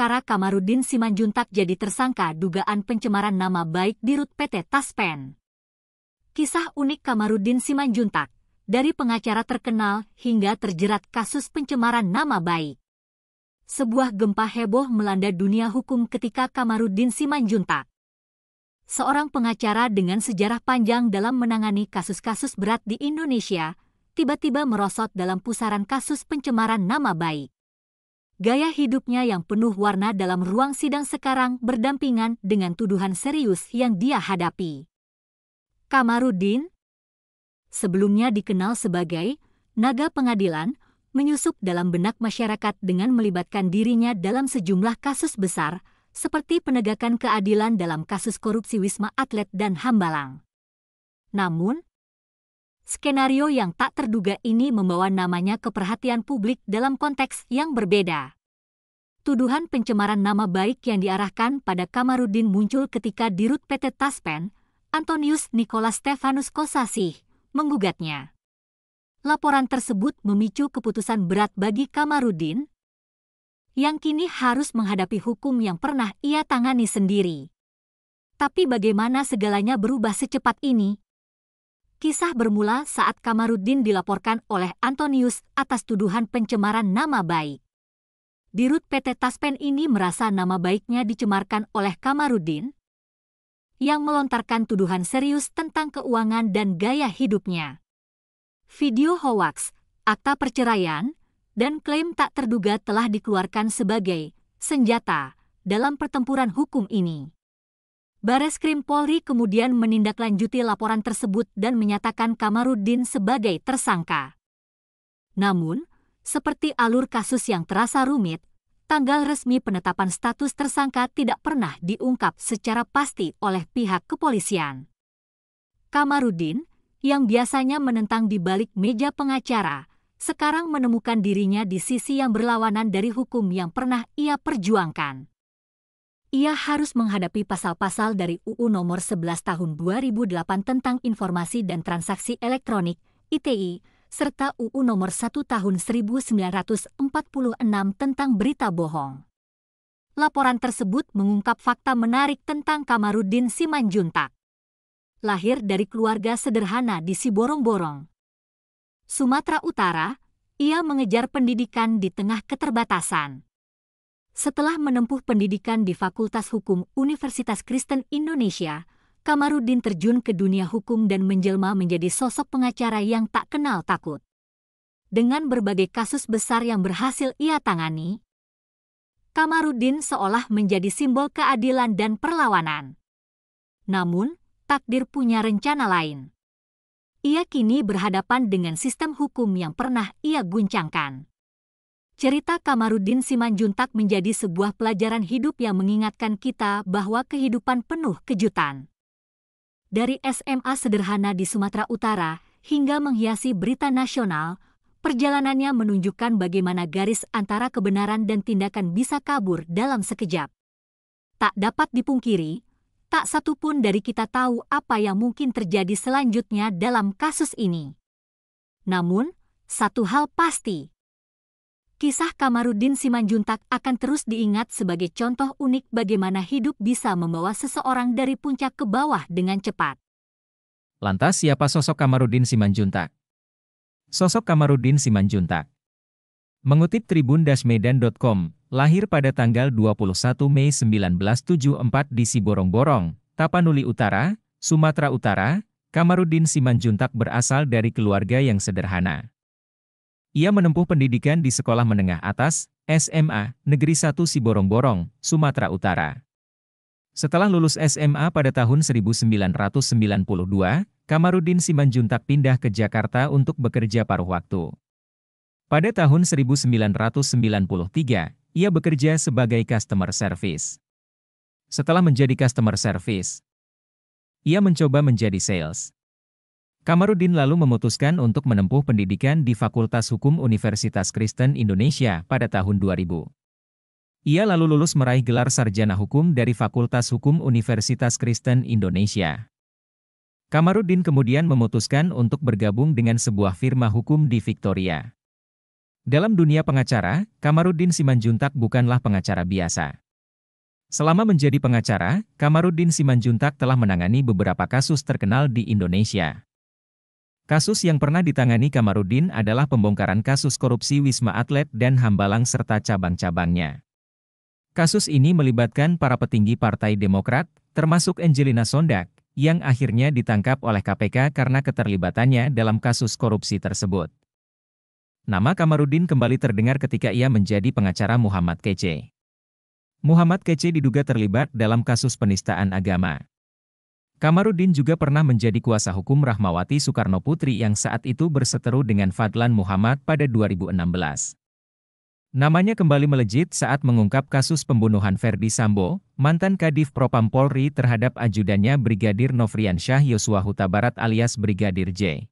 perkara Kamarudin Simanjuntak jadi tersangka dugaan pencemaran nama baik di Rut PT Taspen. Kisah unik Kamarudin Simanjuntak, dari pengacara terkenal hingga terjerat kasus pencemaran nama baik. Sebuah gempa heboh melanda dunia hukum ketika Kamarudin Simanjuntak, seorang pengacara dengan sejarah panjang dalam menangani kasus-kasus berat di Indonesia, tiba-tiba merosot dalam pusaran kasus pencemaran nama baik. Gaya hidupnya yang penuh warna dalam ruang sidang sekarang berdampingan dengan tuduhan serius yang dia hadapi. Kamarudin, sebelumnya dikenal sebagai naga pengadilan, menyusup dalam benak masyarakat dengan melibatkan dirinya dalam sejumlah kasus besar, seperti penegakan keadilan dalam kasus korupsi Wisma Atlet dan Hambalang. Namun, skenario yang tak terduga ini membawa namanya ke perhatian publik dalam konteks yang berbeda. Tuduhan pencemaran nama baik yang diarahkan pada Kamarudin muncul ketika Dirut PT Taspen, Antonius Nicholas Stefanus Kosasih, menggugatnya. Laporan tersebut memicu keputusan berat bagi Kamarudin, yang kini harus menghadapi hukum yang pernah ia tangani sendiri. Tapi bagaimana segalanya berubah secepat ini? Kisah bermula saat Kamarudin dilaporkan oleh Antonius atas tuduhan pencemaran nama baik. Dirut PT Taspen ini merasa nama baiknya dicemarkan oleh Kamarudin, yang melontarkan tuduhan serius tentang keuangan dan gaya hidupnya. Video hoaks, akta perceraian, dan klaim tak terduga telah dikeluarkan sebagai senjata dalam pertempuran hukum ini. Bareskrim Polri kemudian menindaklanjuti laporan tersebut dan menyatakan Kamarudin sebagai tersangka. Namun, seperti alur kasus yang terasa rumit, tanggal resmi penetapan status tersangka tidak pernah diungkap secara pasti oleh pihak kepolisian. Kamarudin, yang biasanya menentang di balik meja pengacara, sekarang menemukan dirinya di sisi yang berlawanan dari hukum yang pernah ia perjuangkan. Ia harus menghadapi pasal-pasal dari UU Nomor 11 Tahun 2008 tentang Informasi dan Transaksi Elektronik (ITI) serta UU Nomor 1 Tahun 1946 tentang berita bohong. Laporan tersebut mengungkap fakta menarik tentang Kamarudin Simanjuntak. Lahir dari keluarga sederhana di Siborong-Borong, Sumatera Utara, ia mengejar pendidikan di tengah keterbatasan. Setelah menempuh pendidikan di Fakultas Hukum Universitas Kristen Indonesia, Kamarudin terjun ke dunia hukum dan menjelma menjadi sosok pengacara yang tak kenal takut. Dengan berbagai kasus besar yang berhasil ia tangani, Kamarudin seolah menjadi simbol keadilan dan perlawanan. Namun, takdir punya rencana lain. Ia kini berhadapan dengan sistem hukum yang pernah ia guncangkan. Cerita Kamarudin Simanjuntak menjadi sebuah pelajaran hidup yang mengingatkan kita bahwa kehidupan penuh kejutan. Dari SMA sederhana di Sumatera Utara hingga menghiasi berita nasional, perjalanannya menunjukkan bagaimana garis antara kebenaran dan tindakan bisa kabur dalam sekejap. Tak dapat dipungkiri, tak satu pun dari kita tahu apa yang mungkin terjadi selanjutnya dalam kasus ini. Namun, satu hal pasti, kisah Kamarudin Simanjuntak akan terus diingat sebagai contoh unik bagaimana hidup bisa membawa seseorang dari puncak ke bawah dengan cepat. Lantas siapa sosok Kamarudin Simanjuntak? Sosok Kamarudin Simanjuntak. Mengutip tribun-medan.com, lahir pada tanggal 21 Mei 1974 di Siborong-Borong, Tapanuli Utara, Sumatera Utara, Kamarudin Simanjuntak berasal dari keluarga yang sederhana. Ia menempuh pendidikan di Sekolah Menengah Atas, SMA, Negeri 1 Siborong-Borong, Sumatera Utara. Setelah lulus SMA pada tahun 1992, Kamarudin Simanjuntak pindah ke Jakarta untuk bekerja paruh waktu. Pada tahun 1993, ia bekerja sebagai customer service. Setelah menjadi customer service, ia mencoba menjadi sales. Kamarudin lalu memutuskan untuk menempuh pendidikan di Fakultas Hukum Universitas Kristen Indonesia pada tahun 2000. Ia lalu lulus meraih gelar sarjana hukum dari Fakultas Hukum Universitas Kristen Indonesia. Kamarudin kemudian memutuskan untuk bergabung dengan sebuah firma hukum di Victoria. Dalam dunia pengacara, Kamarudin Simanjuntak bukanlah pengacara biasa. Selama menjadi pengacara, Kamarudin Simanjuntak telah menangani beberapa kasus terkenal di Indonesia. Kasus yang pernah ditangani Kamarudin adalah pembongkaran kasus korupsi Wisma Atlet dan Hambalang serta cabang-cabangnya. Kasus ini melibatkan para petinggi Partai Demokrat, termasuk Angelina Sondak, yang akhirnya ditangkap oleh KPK karena keterlibatannya dalam kasus korupsi tersebut. Nama Kamarudin kembali terdengar ketika ia menjadi pengacara Muhammad Kc. Muhammad Kc diduga terlibat dalam kasus penistaan agama. Kamarudin juga pernah menjadi kuasa hukum Rahmawati Soekarno Putri yang saat itu berseteru dengan Fadlan Muhammad pada 2016. Namanya kembali melejit saat mengungkap kasus pembunuhan Ferdi Sambo, mantan Kadif Propam Polri terhadap ajudannya Brigadir Nofriansyah Yosua Huta Barat alias Brigadir J.